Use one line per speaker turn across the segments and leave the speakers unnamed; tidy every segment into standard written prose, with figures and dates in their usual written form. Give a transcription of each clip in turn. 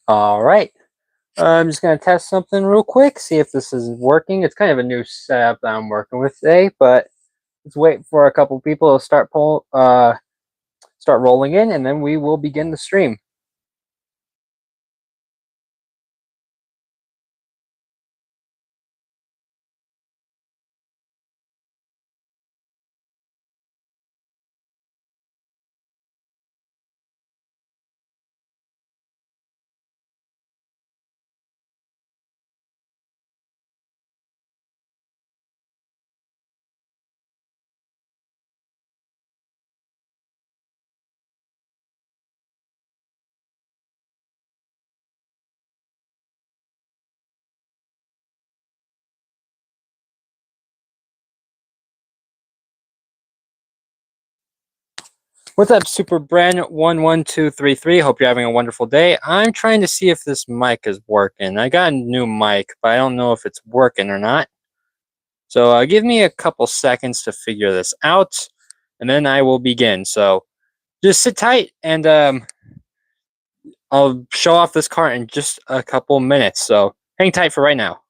All right. I'm just going to test something real quick, see if this is working. It's kind of a new setup that I'm working with today, but let's wait for a couple people to start rolling in, and then we will begin the stream. What's up, Super Bren 11233? Hope you're having a wonderful day. I'm trying to see if this mic is working. I got a new mic, but I don't know if it's working or not. So give me a couple seconds to figure this out, and then I will begin. So just sit tight, and I'll show off this car in just a couple minutes. So hang tight for right now.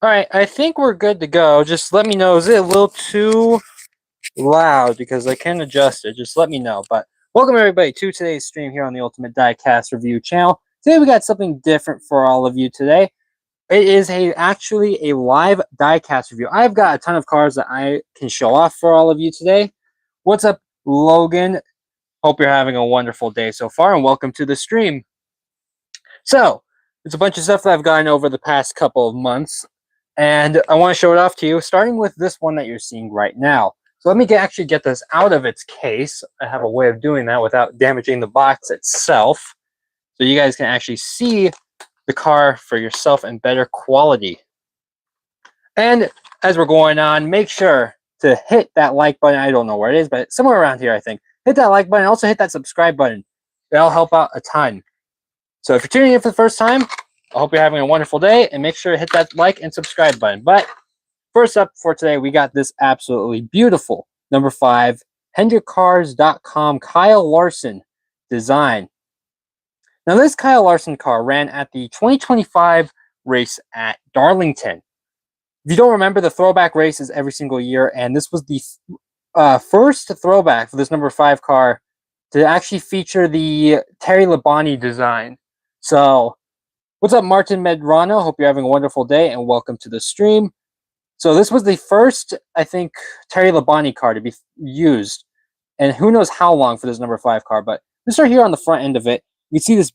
All right, I think we're good to go. Just let me know. Is it a little too loud? Because I can adjust it. Just let me know. But welcome everybody to today's stream here on the Ultimate Diecast Review channel. Today we got something different for all of you today. It is actually a live diecast review. I've got a ton of cars that I can show off for all of you today. What's up, Logan? Hope you're having a wonderful day so far, and welcome to the stream. So, it's a bunch of stuff that I've gotten over the past couple of months, and I want to show it off to you, starting with this one that you're seeing right now. So let me actually get this out of its case. I have a way of doing that without damaging the box itself, so you guys can actually see the car for yourself in better quality. And as we're going on, make sure to hit that like button. I don't know where it is, but somewhere around here, I think. Hit that like button. Also hit that subscribe button. That'll help out a ton. So if you're tuning in for the first time, I hope you're having a wonderful day, and make sure to hit that like and subscribe button. But first up for today, we got this absolutely beautiful number 5 HendrickCars.com Kyle Larson design. Now, this Kyle Larson car ran at the 2025 race at Darlington. If you don't remember, the throwback race is every single year, and this was the first throwback for this number 5 car to actually feature the Terry Labonte design. So, what's up, Martin Medrano? Hope you're having a wonderful day, and welcome to the stream. So, this was the first, I think, Terry Labonte car to be used, and who knows how long for this number 5 car, but let's start here on the front end of it. You see this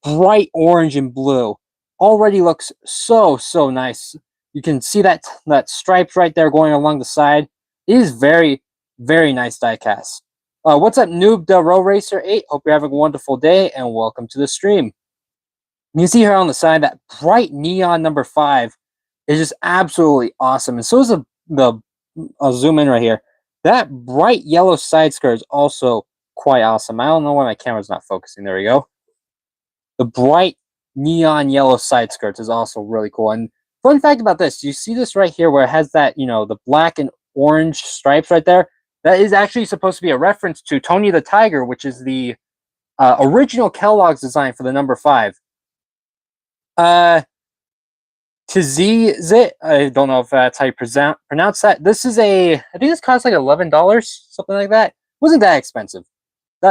bright orange and blue. Already looks so nice. You can see that stripes right there going along the side. It is very nice diecast. What's up, Noob the Row Racer 8? Hope you're having a wonderful day, and welcome to the stream. You see here on the side that bright neon number 5 is just absolutely awesome, and so is I'll zoom in right here. That bright yellow side skirt is also quite awesome. I don't know why my camera's not focusing. There we go. The bright neon yellow side skirts is also really cool. And fun fact about this, you see this right here where it has that, the black and orange stripes right there? That is actually supposed to be a reference to Tony the Tiger, which is the original Kellogg's design for the number 5. Tzit, I don't know if that's how you pronounce that. This is I think this costs like $11, something like that. It wasn't that expensive.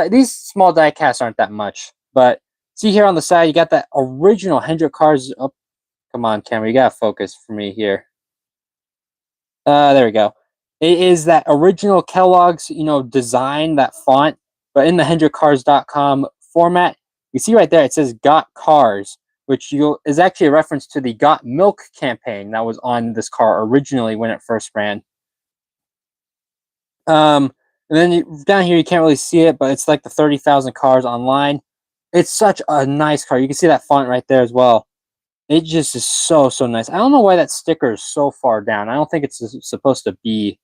These small die casts aren't that much, but see here on the side, you got that original Hendrick cars. Oh, come on, camera, you gotta focus for me here. There we go. It is that original Kellogg's, design, that font, but in the HendrickCars.com format. You see right there, it says "Got Cars," which is actually a reference to the Got Milk campaign that was on this car originally when it first ran. And then down here, you can't really see it, but it's like the 30,000 cars online. It's such a nice car. You can see that font right there as well. It just is so, so nice. I don't know why that sticker is so far down. I don't think it's supposed to be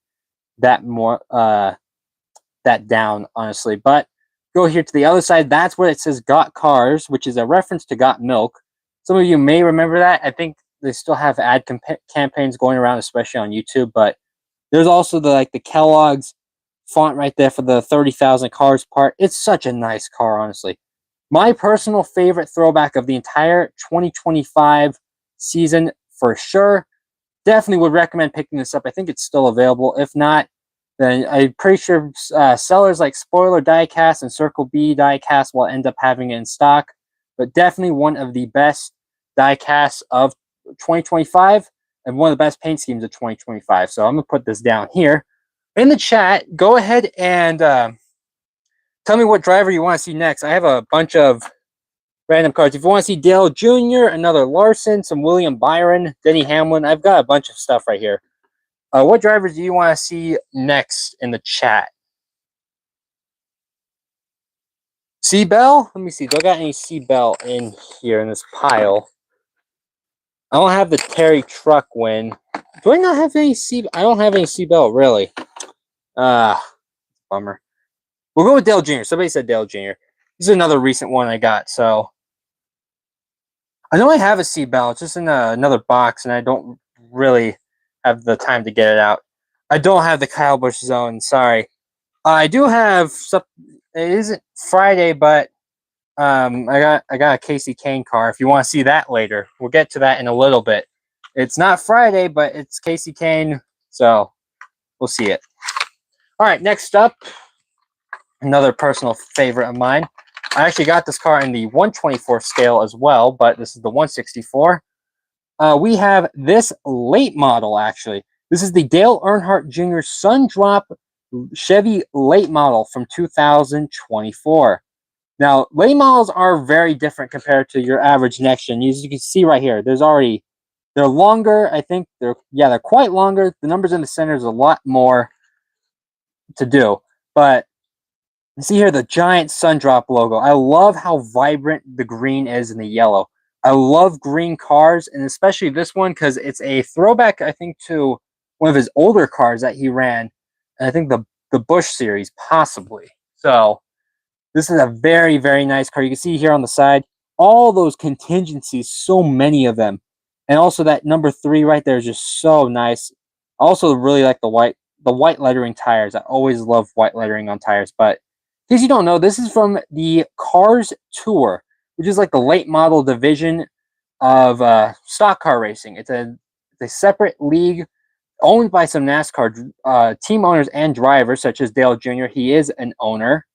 that more, that down, honestly. But go here to the other side. That's where it says Got Cars, which is a reference to Got Milk. Some of you may remember that. I think they still have ad campaigns going around, especially on YouTube. But there's also the Kellogg's font right there for the 30,000 cars part. It's such a nice car, honestly. My personal favorite throwback of the entire 2025 season for sure. Definitely would recommend picking this up. I think it's still available. If not, then I'm pretty sure sellers like Spoiler Diecast and Circle B Diecast will end up having it in stock. But definitely one of the best diecasts of 2025 and one of the best paint schemes of 2025. So I'm going to put this down here. In the chat, go ahead and tell me what driver you want to see next. I have a bunch of random cards. If you want to see Dale Jr., another Larson, some William Byron, Denny Hamlin, I've got a bunch of stuff right here. What drivers do you want to see next in the chat? C-Bell? Let me see. Do I got any C-Bell in here in this pile? I don't have the Terry Truck win. Do I not have any C-Bell? I don't have any C-Bell, really. Bummer. We'll go with Dale Jr. Somebody said Dale Jr. This is another recent one I got, so. I know I have a C-Bell. It's just in another box, and I don't really have the time to get it out. I don't have the Kyle Busch zone. Sorry. I do have some. It isn't Friday, but I got a Casey Kane car. If you want to see that later, we'll get to that in a little bit. It's not Friday, but it's Casey Kane, so we'll see it. All right, next up, another personal favorite of mine. I actually got this car in the 124 scale as well, but this is the 164. We have this late model, actually. This is the Dale Earnhardt Jr. Sundrop Chevy late model from 2024. Now, late models are very different compared to your average next gen. As you can see right here, they're longer. I think they're quite longer. The numbers in the center is a lot more to do. But see here the giant Sundrop logo. I love how vibrant the green is and the yellow. I love green cars, and especially this one because it's a throwback, I think, to one of his older cars that he ran. And I think the Busch series, possibly. So this is a very, very nice car. You can see here on the side, all those contingencies, so many of them. And also that number 3 right there is just so nice. I also really like the white lettering tires. I always love white lettering on tires. But in case you don't know, this is from the Cars Tour, which is like the late model division of stock car racing. It's a separate league owned by some NASCAR team owners and drivers, such as Dale Jr. He is an owner.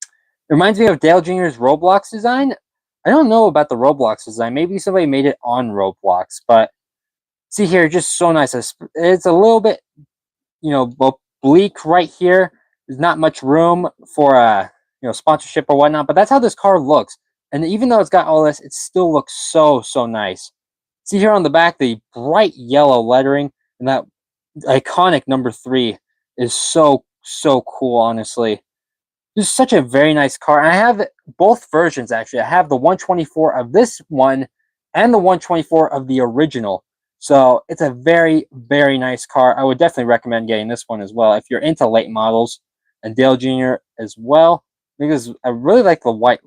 It reminds me of Dale Jr.'s Roblox design. I don't know about the Roblox design. Maybe somebody made it on Roblox, but see here, just so nice. It's a little bit, bleak right here. There's not much room for sponsorship or whatnot, but that's how this car looks. And even though it's got all this, it still looks so, so nice. See here on the back, the bright yellow lettering and that iconic number 3 is so, so cool, honestly. This is such a very nice car. And I have both versions, actually. I have the 124 of this one and the 124 of the original. So it's a very, very nice car. I would definitely recommend getting this one as well if you're into late models, and Dale Jr. as well. Because I really like the white,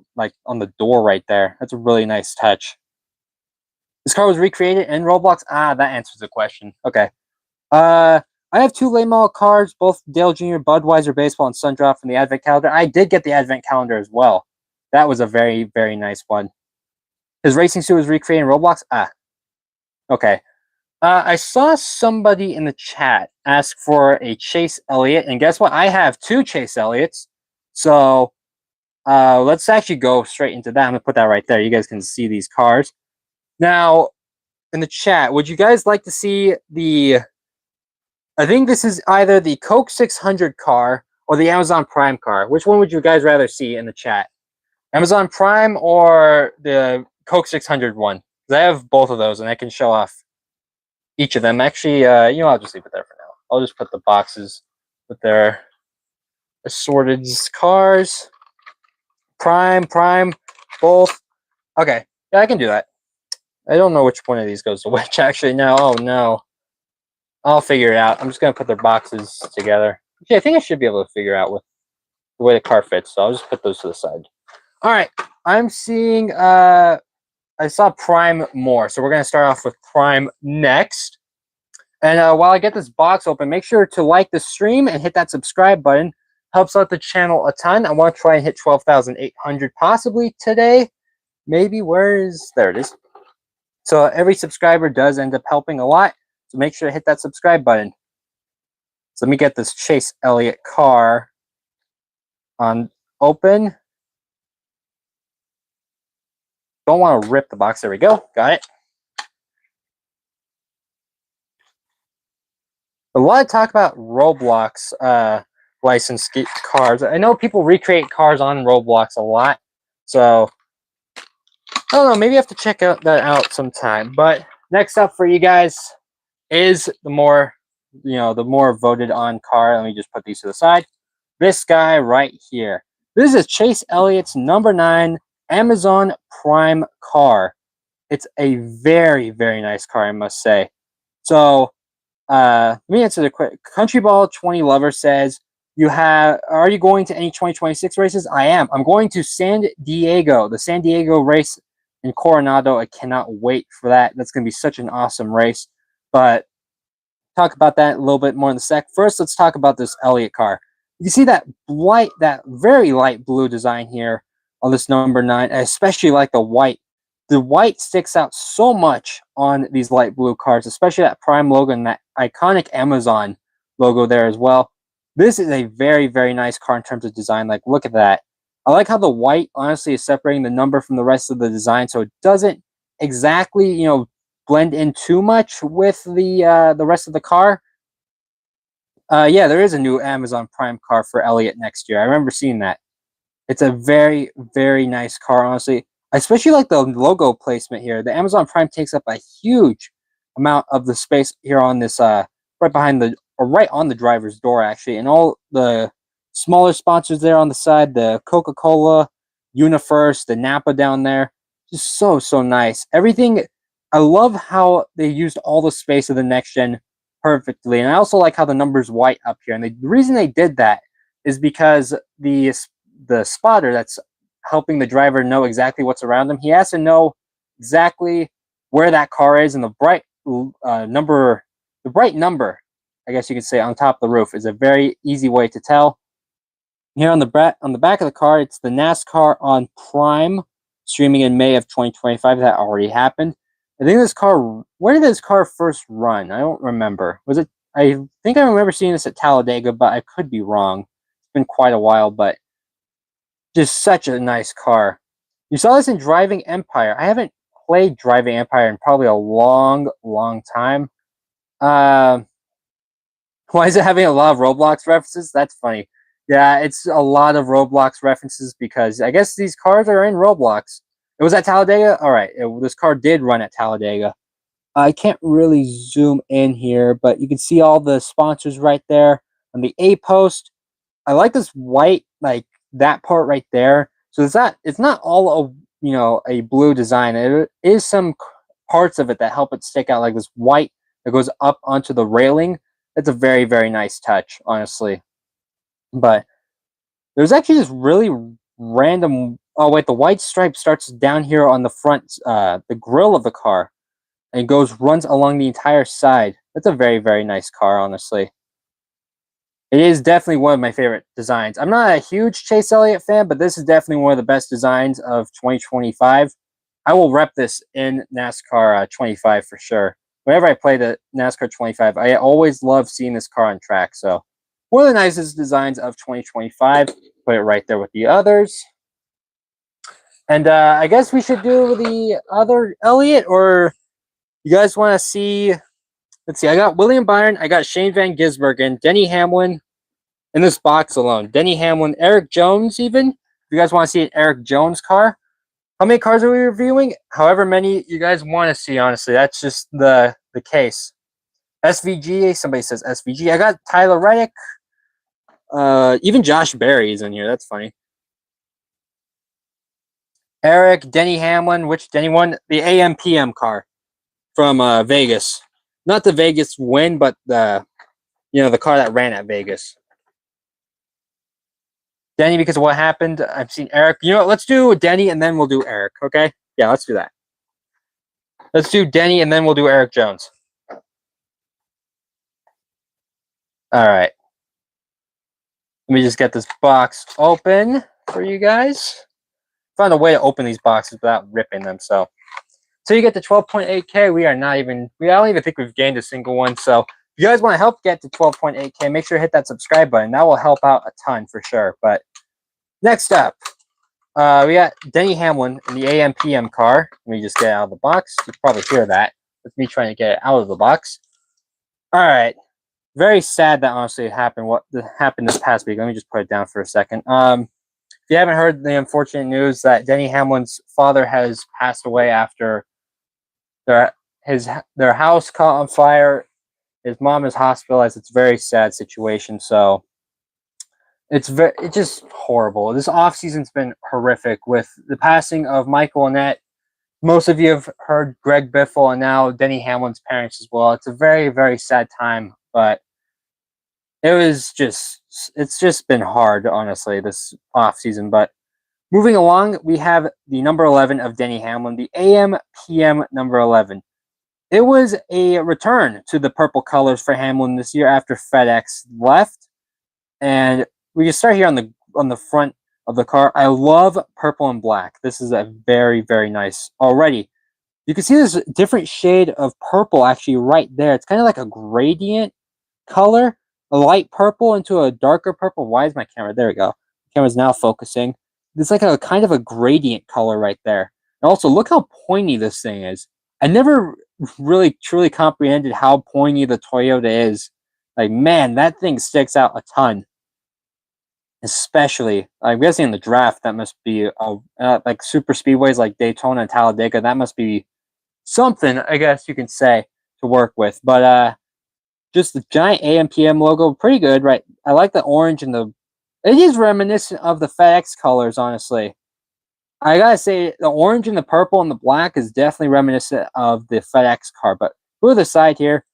on the door right there. That's a really nice touch. This car was recreated in Roblox. That answers the question. Okay. I have 2 late model cars, both Dale Jr., Budweiser Baseball, and Sundrop from the Advent Calendar. I did get the Advent Calendar as well. That was a very, very nice one. His racing suit was recreated in Roblox. Okay. I saw somebody in the chat ask for a Chase Elliott, and guess what? I have 2 Chase Elliots. So let's actually go straight into that. I'm going to put that right there. You guys can see these cars. Now, in the chat, would you guys like to see I think this is either the Coke 600 car or the Amazon Prime car. Which one would you guys rather see in the chat? Amazon Prime or the Coke 600 one? Because I have both of those, and I can show off each of them. Actually, I'll just leave it there for now. I'll just put the boxes with their assorted cars. Prime, both. Okay, yeah, I can do that. I don't know which one of these goes to which, actually. No, oh no. I'll figure it out. I'm just going to put their boxes together. Okay, I think I should be able to figure out with the way the car fits, so I'll just put those to the side. All right, I'm seeing, I saw Prime more, so we're going to start off with Prime next. And while I get this box open, make sure to like the stream and hit that subscribe button. Helps out the channel a ton. I want to try and hit 12,800 possibly today. Maybe, there it is. So every subscriber does end up helping a lot. So make sure to hit that subscribe button. So let me get this Chase Elliott car on open. Don't want to rip the box. There we go. Got it. A lot of talk about Roblox licensed cars. I know people recreate cars on Roblox a lot. So I don't know. Maybe I have to check that out sometime. But next up for you guys is the more voted on car. Let me just put these to the side. This guy right here. This is Chase Elliott's number 9 Amazon Prime car. It's a very, very nice car, I must say. So let me answer the quick. Country Ball 20 Lover says, are you going to any 2026 races? I am. I'm going to San Diego, the San Diego race in Coronado. I cannot wait for that. That's going to be such an awesome race. But talk about that a little bit more in a sec. First, let's talk about this Elliott car. You see that very light blue design here on this number 9. I especially like the white. The white sticks out so much on these light blue cars, especially that Prime logo and that iconic Amazon logo there as well. This is a very, very nice car in terms of design. Like, look at that. I like how the white, honestly, is separating the number from the rest of the design, so it doesn't exactly, blend in too much with the rest of the car. Yeah, there is a new Amazon Prime car for Elliott next year. I remember seeing that. It's a very, very nice car, honestly. I especially like the logo placement here. The Amazon Prime takes up a huge amount of the space here on this, right on the driver's door, actually. And all the smaller sponsors there on the side, the Coca-Cola, UniFirst, the Napa down there. Just so, so nice. Everything, I love how they used all the space of the next gen perfectly. And I also like how the number's white up here. And the reason they did that is because the spotter that's helping the driver know exactly what's around him, he has to know exactly where that car is, and the bright number, I guess you could say, on top of the roof is a very easy way to tell. Here on the back of the car, it's the NASCAR on Prime, streaming in May of 2025. That already happened. I think this car, where did this car first run? I don't remember. I think I remember seeing this at Talladega, but I could be wrong. It's been quite a while, but just such a nice car. You saw this in Driving Empire. I haven't played Driving Empire in probably a long, long time. Why is it having a lot of Roblox references? That's funny. Yeah, it's a lot of Roblox references because I guess these cars are in Roblox. It was at Talladega? All right, this car did run at Talladega. I can't really zoom in here, but you can see all the sponsors right there on the A post. I like this white, like that part right there. So it's not all a blue design. It is some parts of it that help it stick out, like this white that goes up onto the railing. That's a very, very nice touch, honestly. But there's actually this really random. Oh wait, the white stripe starts down here on the front, the grill of the car, and runs along the entire side. That's a very, very nice car, honestly. It is definitely one of my favorite designs. I'm not a huge Chase Elliott fan, but this is definitely one of the best designs of 2025. I will rep this in NASCAR 25 for sure. Whenever I play the NASCAR 25, I always love seeing this car on track. So one of the nicest designs of 2025. Put it right there with the others. And I guess we should do the other Elliott, or you guys want to see... Let's see, I got William Byron, I got Shane Van Gisbergen, Denny Hamlin in this box alone. Denny Hamlin, Erik Jones even. If you guys want to see an Erik Jones car. How many cars are we reviewing? However many you guys want to see, honestly. That's just the case. SVG, somebody says SVG. I got Tyler Reddick. Even Josh Berry is in here. That's funny. Erik, Denny Hamlin. Which Denny won? The AM PM car from Vegas. Not the Vegas win, but the the car that ran at Vegas. Denny, because of what happened, I've seen Erik. You know what? Let's do Denny and then we'll do Erik. Okay? Yeah, let's do that. Let's do Denny and then we'll do Erik Jones. All right. Let me just get this box open for you guys. Found a way to open these boxes without ripping them. So you get to 12.8K. I don't even think we've gained a single one. So if you guys want to help get to 12.8K, make sure to hit that subscribe button. That will help out a ton for sure. But next up, we got Denny Hamlin in the AM PM car. Let me just get it out of the box. You can probably hear that. That's me trying to get it out of the box. All right. Very sad that honestly happened. What happened this past week? Let me just put it down for a second. If you haven't heard the unfortunate news that Denny Hamlin's father has passed away after their house caught on fire, his mom is hospitalized. It's a very sad situation. So it's just horrible. This off season's been horrific with the passing of Michael Annette. Most of you have heard Greg Biffle and now Denny Hamlin's parents as well. It's a very, very sad time, but it's just been hard, honestly, this off season. But moving along, we have the number 11 of Denny Hamlin, the AM PM number 11. It was a return to the purple colors for Hamlin this year after FedEx left, and we can start here on the front of the car. I love purple and black. This is a very, very nice already. You can see this different shade of purple actually right there. It's kind of like a gradient color, a light purple into a darker purple. Why is my camera? There we go. The camera's now focusing. It's like a kind of a gradient color right there. And also, look how pointy this thing is. I never really truly comprehended how pointy the Toyota is. Like, man, that thing sticks out a ton. Especially, I'm guessing in the draft, that must be like super speedways like Daytona and Talladega. That must be something, I guess you can say, to work with. But just the giant AM/PM logo, pretty good, right? I like the orange and it is reminiscent of the FedEx colors, honestly. I gotta say, the orange and the purple and the black is definitely reminiscent of the FedEx car. But to the side here,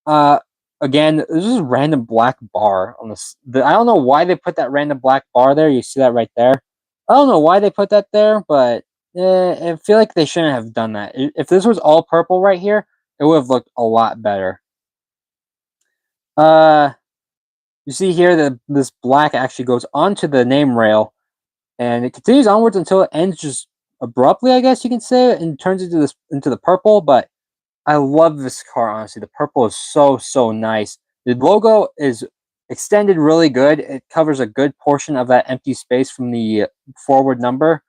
again, this is a random black bar on this. I don't know why they put that random black bar there. You see that right there? I don't know why they put that there, but I feel like they shouldn't have done that. If this was all purple right here, it would have looked a lot better. You see here that this black actually goes onto the name rail, and it continues onwards until it ends just abruptly, I guess you can say, and turns into the purple. But I love this car, honestly. The purple is so nice. The logo is extended really good. It covers a good portion of that empty space from the forward number.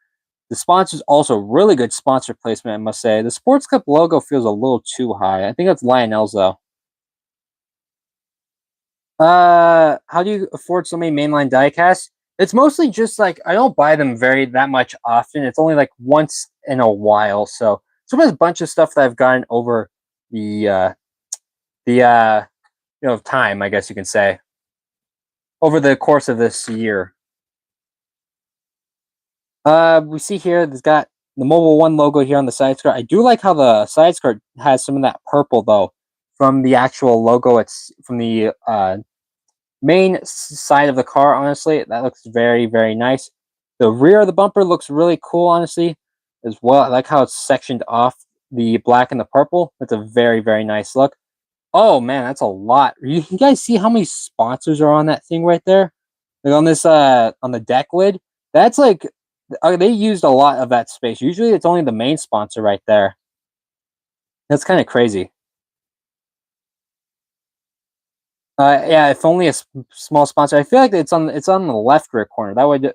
The sponsor is also really good sponsor placement, I must say. The Sports Cup logo feels a little too high. I think that's Lionel's, though. How do you afford so many mainline diecasts? It's mostly just like I don't buy them that much often. It's only like once in a while. So there's a bunch of stuff that I've gotten over the time, I guess you can say, over the course of this year. We see here there's got the Mobile One logo here on the side skirt. I do like how the side skirt has some of that purple though from the actual logo. It's from the main side of the car. Honestly, that looks very, very nice. The rear of the bumper looks really cool, honestly, as well. I like how it's sectioned off the black and the purple. That's a very, very nice look. Oh man, that's a lot. You guys see how many sponsors are on that thing right there? Like on this on the deck lid. That's like they used a lot of that space. Usually it's only the main sponsor right there. That's kind of crazy. Yeah, if only a small sponsor. I feel like it's on the left rear corner. That would,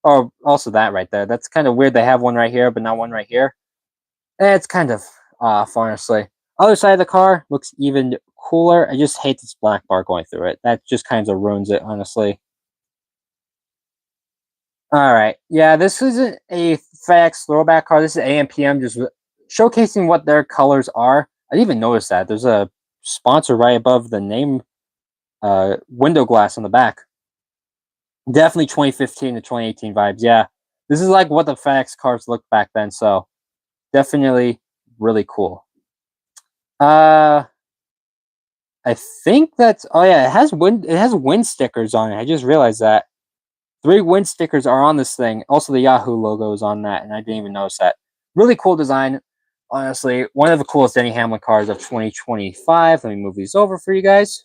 oh, also that right there. That's kind of weird. They have one right here, but not one right here. It's kind of off, honestly. Other side of the car looks even cooler. I just hate this black bar going through it. That just kind of ruins it, honestly. All right, yeah, this isn't a FedEx throwback car. This is AM PM, just showcasing what their colors are. I didn't even notice that. There's a sponsor right above the name window glass on the back. Definitely 2015 to 2018 vibes. Yeah, this is like what the FedEx cars looked back then. So definitely really cool. I think that's. Oh yeah, it has wind stickers on it. I just realized that 3 wind stickers are on this thing. Also, the Yahoo logo is on that, and I didn't even notice that. Really cool design. Honestly, one of the coolest Denny Hamlin cars of 2025. Let me move these over for you guys.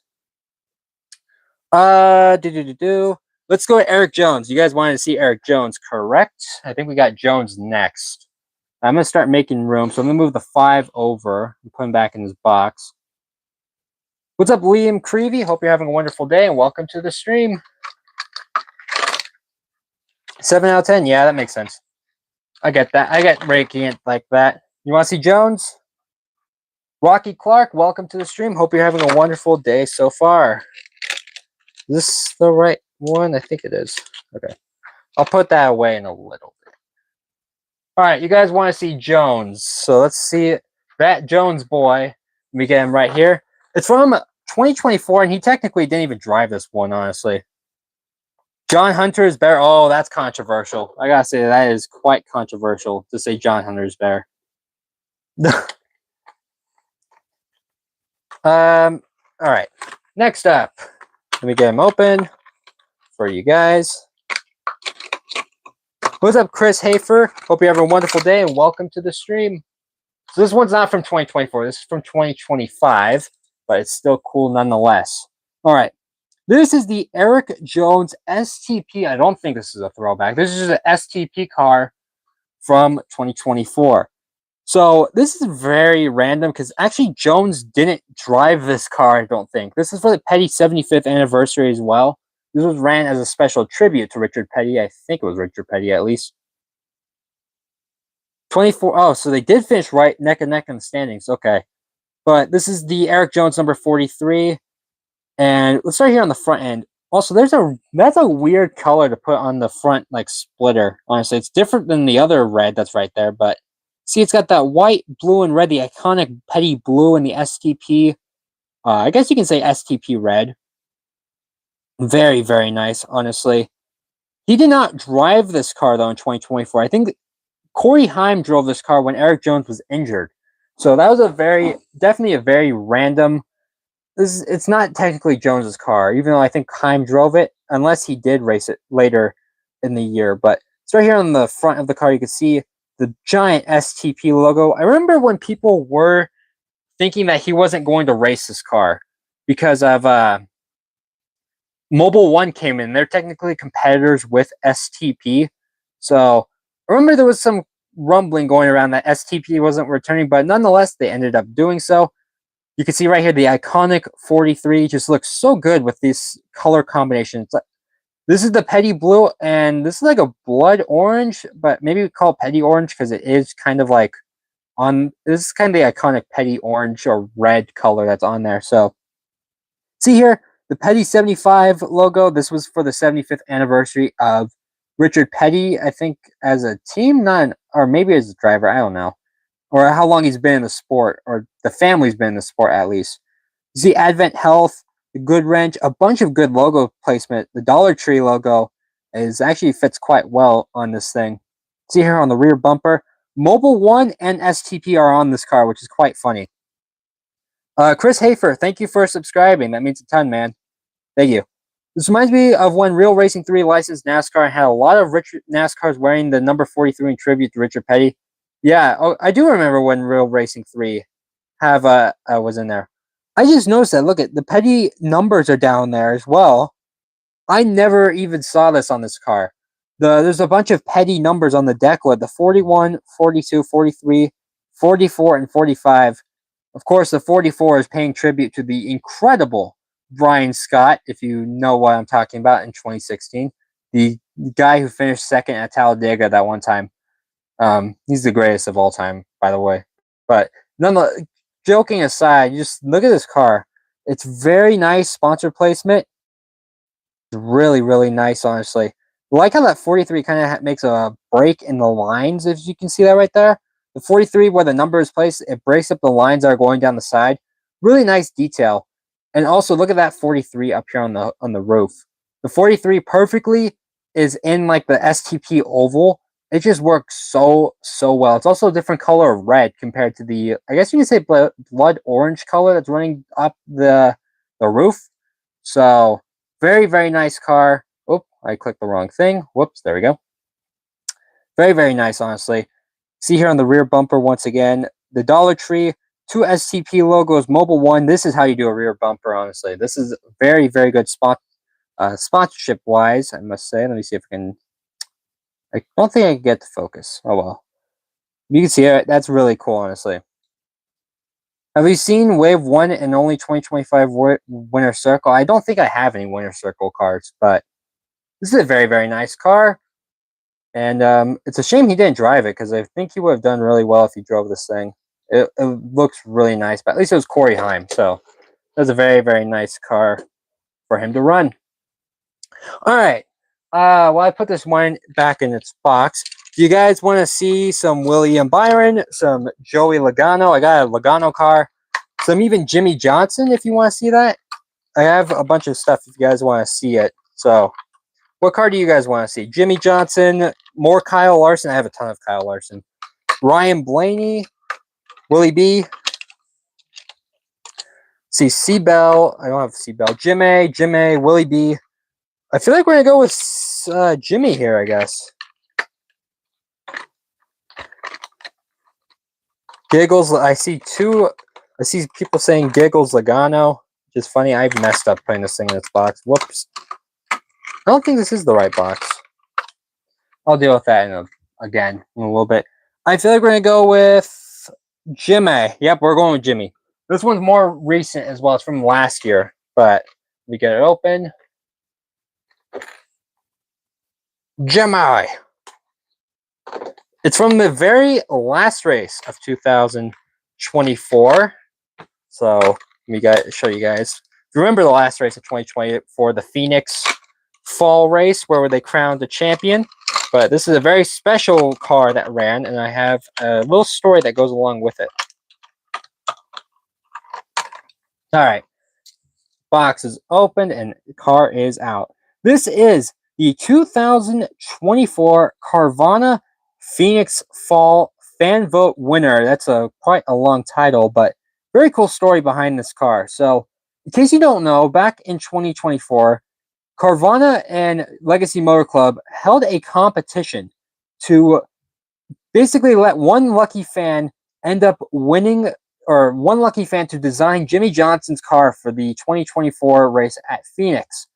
Let's go to Erik Jones. You guys wanted to see Erik Jones, correct? I think we got Jones next. I'm going to start making room, so I'm going to move the 5 over and put him back in his box. What's up, Liam Creevy? Hope you're having a wonderful day, and welcome to the stream. 7 out of 10. Yeah, that makes sense. I get that. I get Radiant like that. You want to see Jones? Rocky Clark, welcome to the stream. Hope you're having a wonderful day so far. Is this the right one? I think it is. Okay. I'll put that away in a little bit. All right, you guys want to see Jones. So let's see that Jones boy. Let me get him right here. It's from 2024, and he technically didn't even drive this one, honestly. John Hunter is better. Oh, that's controversial. I gotta say, that is quite controversial to say John Hunter is better. All right. Next up, let me get him open for you guys. What's up, Chris Hafer? Hope you have a wonderful day, and welcome to the stream. So this one's not from 2024. This is from 2025, but it's still cool nonetheless. All right. This is the Erik Jones STP. I don't think this is a throwback. This is just an STP car from 2024. So this is very random because actually Jones didn't drive this car, I don't think. This is for the Petty 75th anniversary as well. This was ran as a special tribute to Richard Petty. I think it was Richard Petty at least. 24. Oh, so they did finish right neck and neck in the standings. Okay. But this is the Erik Jones number 43. And let's start here on the front end. Also, that's a weird color to put on the front like splitter. Honestly, it's different than the other red that's right there. But see, it's got that white, blue, and red, the iconic Petty blue and the STP. I guess you can say STP red. Very, very nice, honestly. He did not drive this car, though, in 2024. I think Corey Heim drove this car when Erik Jones was injured. So that was definitely a very random. It's not technically Jones's car, even though I think Heim drove it, unless he did race it later in the year. But it's right here on the front of the car. You can see the giant STP logo. I remember when people were thinking that he wasn't going to race this car because of Mobile One came in. They're technically competitors with STP. So I remember there was some rumbling going around that STP wasn't returning, but nonetheless, they ended up doing so. You can see right here the iconic 43 just looks so good with this color combination. It's like, this is the Petty blue, and this is like a blood orange, but maybe we call it Petty orange because it is kind of like this is kind of the iconic Petty orange or red color that's on there. So see here, the Petty 75 logo. This was for the 75th anniversary of Richard Petty, I think, as a team, or maybe as a driver. I don't know. Or how long he's been in the sport, or the family's been in the sport at least. You see Advent Health, the Good Wrench, a bunch of good logo placement. The Dollar Tree logo actually fits quite well on this thing. See here on the rear bumper, Mobile One and STP are on this car, which is quite funny. Chris Hafer, thank you for subscribing. That means a ton, man. Thank you. This reminds me of when Real Racing 3 licensed NASCAR and had a lot of NASCARs wearing the number 43 in tribute to Richard Petty. Yeah, I do remember when Real Racing 3 was in there. I just noticed that. Look at the Petty numbers are down there as well. I never even saw this on this car. There's a bunch of Petty numbers on the decklet. The 41, 42, 43, 44, and 45. Of course, the 44 is paying tribute to the incredible Brian Scott, if you know what I'm talking about, in 2016. The guy who finished second at Talladega that one time. He's the greatest of all time, by the way. But nonetheless, joking aside, just look at this car. It's very nice sponsor placement. It's really, really nice, honestly. I like how that 43 kind of makes a break in the lines, if you can see that right there. The 43, where the number is placed, it breaks up the lines that are going down the side. Really nice detail. And also, look at that 43 up here on the roof. The 43 perfectly is in like the STP oval. It just works so well. It's also a different color of red compared to the, I guess you could say, blood orange color that's running up the roof. So very nice car. Oh, I clicked the wrong thing. Whoops, there we go. Very nice, honestly. See here on the rear bumper once again, the Dollar Tree, 2 STP logos, Mobile One. This is how you do a rear bumper, honestly. This is very good spot sponsorship wise, I must say. Let me see if I can. I don't think I can get the focus. Oh well. You can see it. That's really cool, honestly. Have you seen Wave 1 and only 2025 Winter Circle? I don't think I have any Winter Circle cars, but this is a very nice car. And it's a shame he didn't drive it, because I think he would have done really well if he drove this thing. It looks really nice, but at least it was Corey Haim, so it was a very nice car for him to run. All right. Well, I put this one back in its box. Do you guys want to see some William Byron, some Joey Logano? I got a Logano car. Some even Jimmie Johnson, if you want to see that. I have a bunch of stuff if you guys want to see it. So, what car do you guys want to see? Jimmie Johnson, more Kyle Larson. I have a ton of Kyle Larson. Ryan Blaney, Willie B. See C-Bell. I don't have C-Bell. Jimmie, Willie B. I feel like we're going to go with Jimmie here, I guess. Giggles, I see people saying Giggles Logano. Which is funny. I messed up putting this thing in its box. Whoops. I don't think this is the right box. I'll deal with that again in a little bit. I feel like we're going to go with Jimmie. Yep, we're going with Jimmie. This one's more recent as well. It's from last year. But we get it open. Jimmie. It's from the very last race of 2024. So let me show you guys. Remember the last race of 2024, the Phoenix Fall race where they crowned the champion. But this is a very special car that ran, and I have a little story that goes along with it. All right. Box is open and the car is out. This is the 2024 Carvana Phoenix Fall Fan Vote winner. That's quite a long title, but very cool story behind this car. So, in case you don't know, back in 2024, Carvana and Legacy Motor Club held a competition to basically let one lucky fan end up winning, or one lucky fan to design Jimmie Johnson's car for the 2024 race at Phoenix.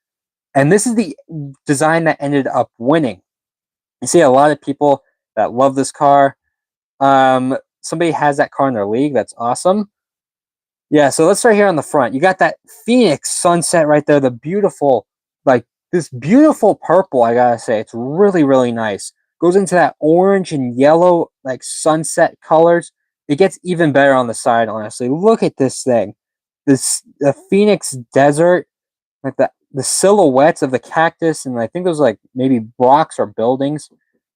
And this is the design that ended up winning. You see a lot of people that love this car. Somebody has that car in their league. That's awesome. Yeah, so let's start here on the front. You got that Phoenix sunset right there. The beautiful, like this beautiful purple, I gotta say. It's really nice. Goes into that orange and yellow, like sunset colors. It gets even better on the side, honestly. Look at this thing. The Phoenix desert, like the silhouettes of the cactus, and I think those like maybe rocks or buildings.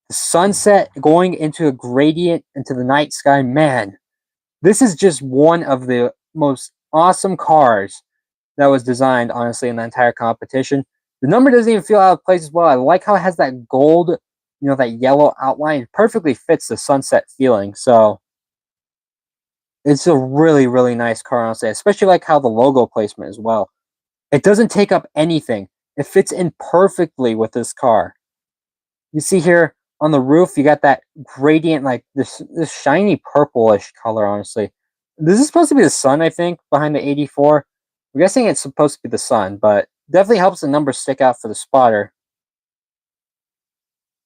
The sunset going into a gradient into the night sky. Man, this is just one of the most awesome cars that was designed, honestly, in the entire competition. The number doesn't even feel out of place as well. I like how it has that gold, that yellow outline. It perfectly fits the sunset feeling. So it's a really nice car, honestly. Especially like how the logo placement as well. It doesn't take up anything. It fits in perfectly with this car. You see here on the roof, you got that gradient, like this shiny purplish color, honestly. This is supposed to be the sun, I think, behind the 84. I'm guessing it's supposed to be the sun, but definitely helps the numbers stick out for the spotter.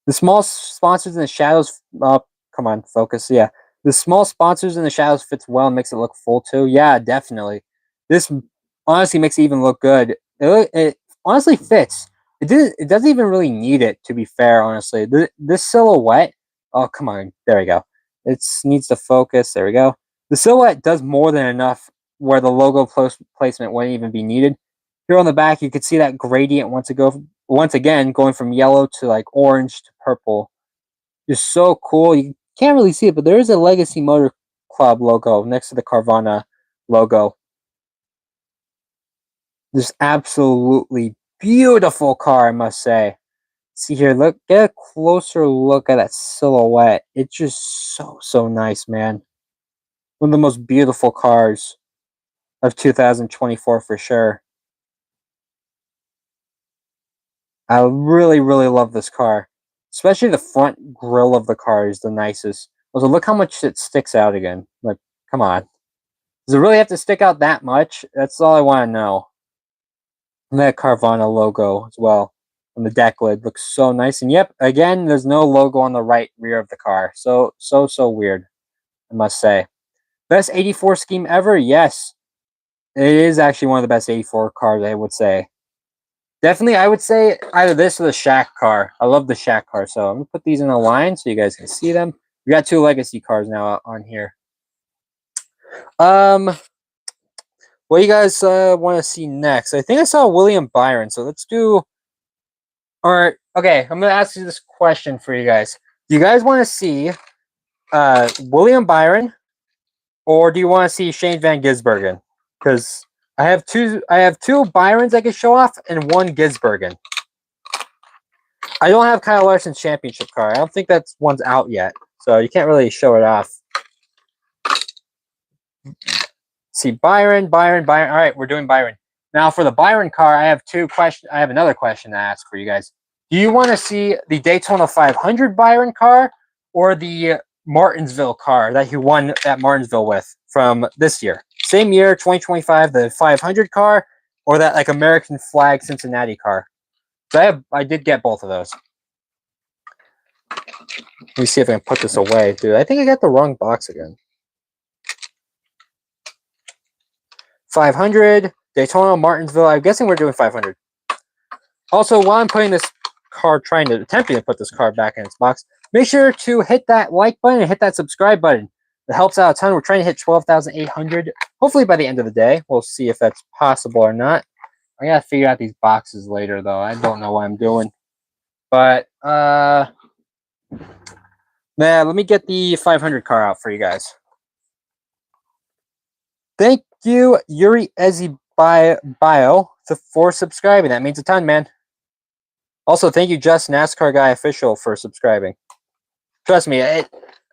The small sponsors in the shadows, oh, come on, focus, yeah. The small sponsors in the shadows fits well and makes it look full too. Yeah, definitely. This honestly makes it even look good. It honestly fits. It doesn't even really need it, to be fair, honestly. This silhouette, oh, come on, there we go. It needs to focus, there we go. The silhouette does more than enough where the logo placement wouldn't even be needed. Here on the back, you can see that gradient once again going from yellow to like orange to purple. Just so cool. You can't really see it, but there is a Legacy Motor Club logo next to the Carvana logo. Just absolutely beautiful car, I must say. See here, look, get a closer look at that silhouette. It's just so nice, man. One of the most beautiful cars of 2024 for sure. I really love this car. Especially the front grille of the car is the nicest. Also, look how much it sticks out again. Like, come on. Does it really have to stick out that much? That's all I want to know. And that Carvana logo as well on the deck lid looks so nice. And yep, again, there's no logo on the right rear of the car. So weird, I must say. Best 84 scheme ever? Yes. It is actually one of the best 84 cars, I would say. Definitely, I would say either this or the Shaq car. I love the Shaq car. So I'm going to put these in a line so you guys can see them. We got two legacy cars now on here. What do you guys want to see next? I think I saw William Byron. So let's do... Or, okay, I'm going to ask you this question for you guys. Do you guys want to see William Byron, or do you want to see Shane Van Gisbergen? Because I have two Byrons I can show off and one Gisbergen. I don't have Kyle Larson's championship car. I don't think that one's out yet, so you can't really show it off. See, Byron. All right, we're doing Byron. Now for the Byron car, I have another question to ask for you guys. Do you want to see the Daytona 500 Byron car or the Martinsville car that he won at Martinsville with from this year? Same year, 2025, the 500 car or that like American flag Cincinnati car? So I did get both of those. Let me see if I can put this away, dude. I think I got the wrong box again. 500, Daytona, Martinsville. I'm guessing we're doing 500. Also, while I'm putting this car, attempting to put this car back in its box, make sure to hit that like button and hit that subscribe button. It helps out a ton. We're trying to hit 12,800. Hopefully by the end of the day. We'll see if that's possible or not. I gotta figure out these boxes later, though. I don't know what I'm doing. But, let me get the 500 car out for you guys. Thank you, Yuri Ezibio, for subscribing. That means a ton, man. Also, thank you, Just NASCAR Guy Official, for subscribing. Trust me,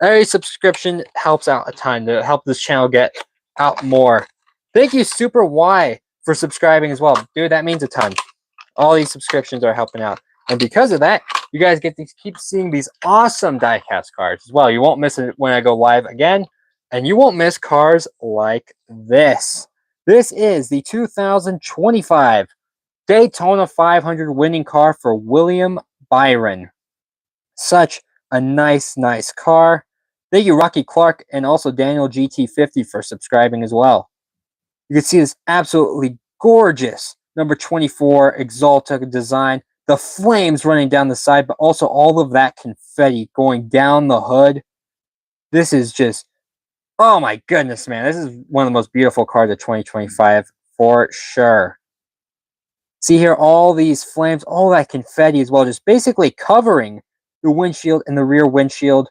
every subscription helps out a ton to help this channel get out more. Thank you, Super Y, for subscribing as well. Dude, that means a ton. All these subscriptions are helping out. And because of that, you guys get to keep seeing these awesome diecast cards as well. You won't miss it when I go live again. And you won't miss cars like this. This is the 2025 Daytona 500 winning car for William Byron. Such a nice car. Thank you, Rocky Clark, and also Daniel GT50 for subscribing as well. You can see this absolutely gorgeous number 24 Exalta design. The flames running down the side, but also all of that confetti going down the hood. This is just, oh my goodness, man. This is one of the most beautiful cars of 2025 for sure. See here, all these flames, all that confetti as well, just basically covering the windshield and the rear windshield.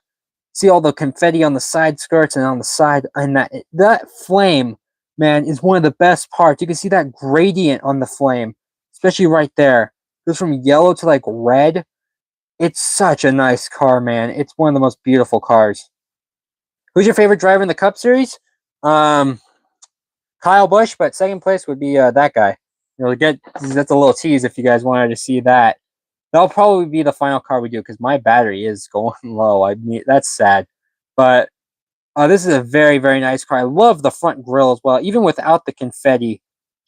See all the confetti on the side skirts and on the side, and that flame, man, is one of the best parts. You can see that gradient on the flame, especially right there. It goes from yellow to like red. It's such a nice car, man. It's one of the most beautiful cars. Who's your favorite driver in the Cup Series? Kyle Busch, but second place would be that guy. That's a little tease if you guys wanted to see that. That'll probably be the final car we do because my battery is going low. I mean, that's sad. But this is a very nice car. I love the front grille as well, even without the confetti.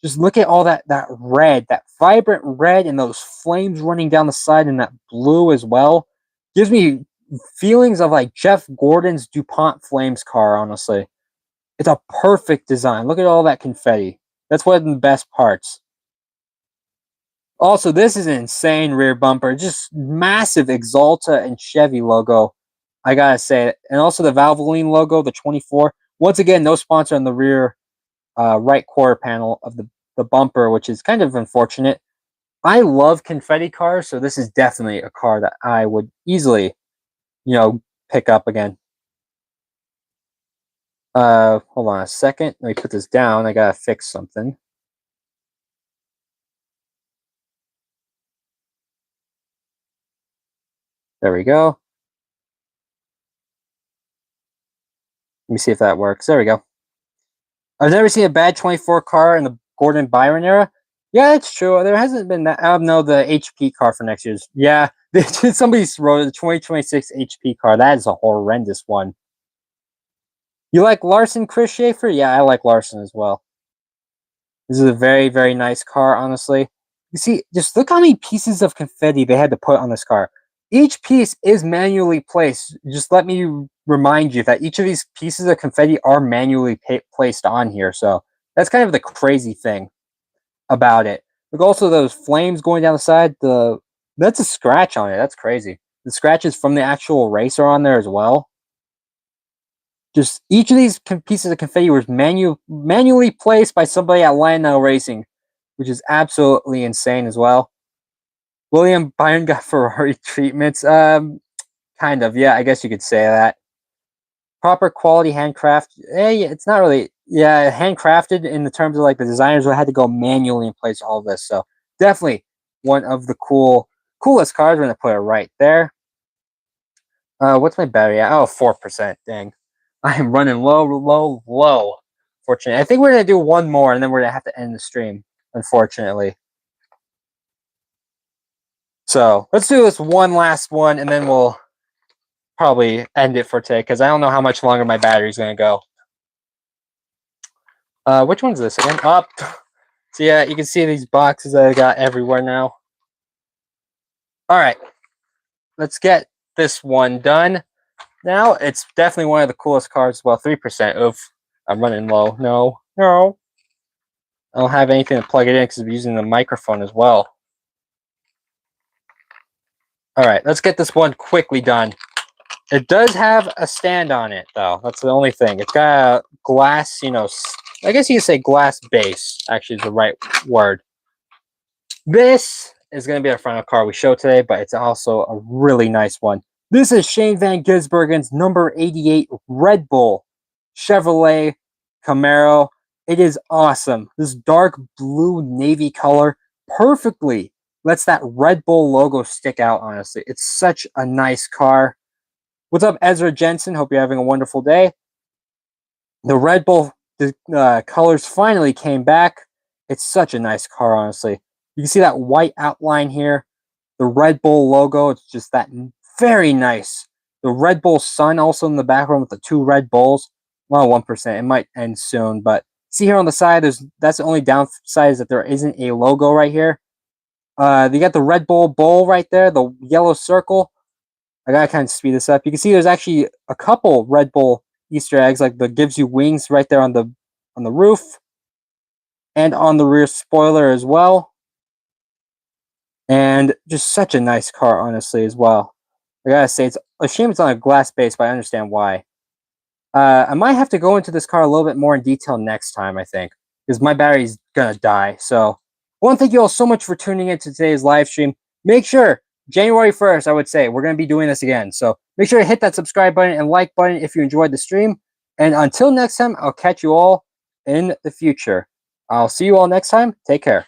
Just look at all that red, that vibrant red, and those flames running down the side, and that blue as well. Gives me feelings of like Jeff Gordon's DuPont Flames car, honestly. It's a perfect design. Look at all that confetti. That's one of the best parts. Also, this is an insane rear bumper. Just massive Exalta and Chevy logo. I gotta say it. And also the Valvoline logo, the 24. Once again, no sponsor on the rear right quarter panel of the bumper, which is kind of unfortunate. I love confetti cars, so this is definitely a car that I would easily, pick up again. Hold on a second. Let me put this down. I gotta fix something. There we go. Let me see if that works. There we go. I've never seen a bad 24 car in the Gordon Byron era. Yeah, it's true. There hasn't been that. I know the HP car for next year's. Yeah, somebody wrote the 2026 HP car. That is a horrendous one. You like Larson, Chris Schaefer? Yeah, I like Larson as well. This is a very, very nice car, honestly. You see, just look how many pieces of confetti they had to put on this car. Each piece is manually placed. Just let me remind you that each of these pieces of confetti are manually placed on here. So that's kind of the crazy thing about it. Look, also those flames going down the side. That's a scratch on it. That's crazy. The scratches from the actual racer on there as well. Just each of these pieces of confetti was manually placed by somebody at Lionel Racing, which is absolutely insane as well. William Byron got Ferrari treatments. Kind of, yeah, I guess you could say that. Proper quality handcraft. Yeah, it's not really, yeah, handcrafted in the terms of like the designers had to go manually and place all this. So definitely one of the coolest cars. We're gonna put it right there. What's my battery at? Oh, 4%. Dang. I am running low. Fortunately, I think we're gonna do one more, and then we're gonna have to end the stream. Unfortunately, so let's do this one last one, and then we'll probably end it for today because I don't know how much longer my battery's gonna go. Which one's this again? Up. So yeah, you can see these boxes that I got everywhere now. All right, let's get this one done. Now it's definitely one of the coolest cars. Well, 3%. Oof, I'm running low. No. I don't have anything to plug it in because I'm using the microphone as well. All right, let's get this one quickly done. It does have a stand on it, though. That's the only thing. It's got a glass, I guess you could say glass base, actually is the right word. This is going to be our final car we show today, but it's also a really nice one. This is Shane Van Gisbergen's number 88 Red Bull Chevrolet Camaro. It is awesome. This dark blue navy color perfectly lets that Red Bull logo stick out, honestly. It's such a nice car. What's up, Ezra Jensen? Hope you're having a wonderful day. The Red Bull colors finally came back. It's such a nice car, honestly. You can see that white outline here. The Red Bull logo, it's just that very nice. The Red Bull sun also in the background with the two Red Bulls. Well, 1%. It might end soon, but see here on the side, that's the only downside is that there isn't a logo right here. You got the Red Bull bowl right there, the yellow circle. I gotta kind of speed this up. You can see there's actually a couple Red Bull Easter eggs, like the gives you wings right there on the roof and on the rear spoiler as well. And just such a nice car, honestly, as well. I gotta say, it's a shame it's on a glass base, but I understand why. I might have to go into this car a little bit more in detail next time, I think, because my battery's gonna die. So I want to thank you all so much for tuning in to today's live stream. Make sure January 1st, I would say, we're going to be doing this again. So make sure to hit that subscribe button and like button if you enjoyed the stream. And until next time, I'll catch you all in the future. I'll see you all next time. Take care.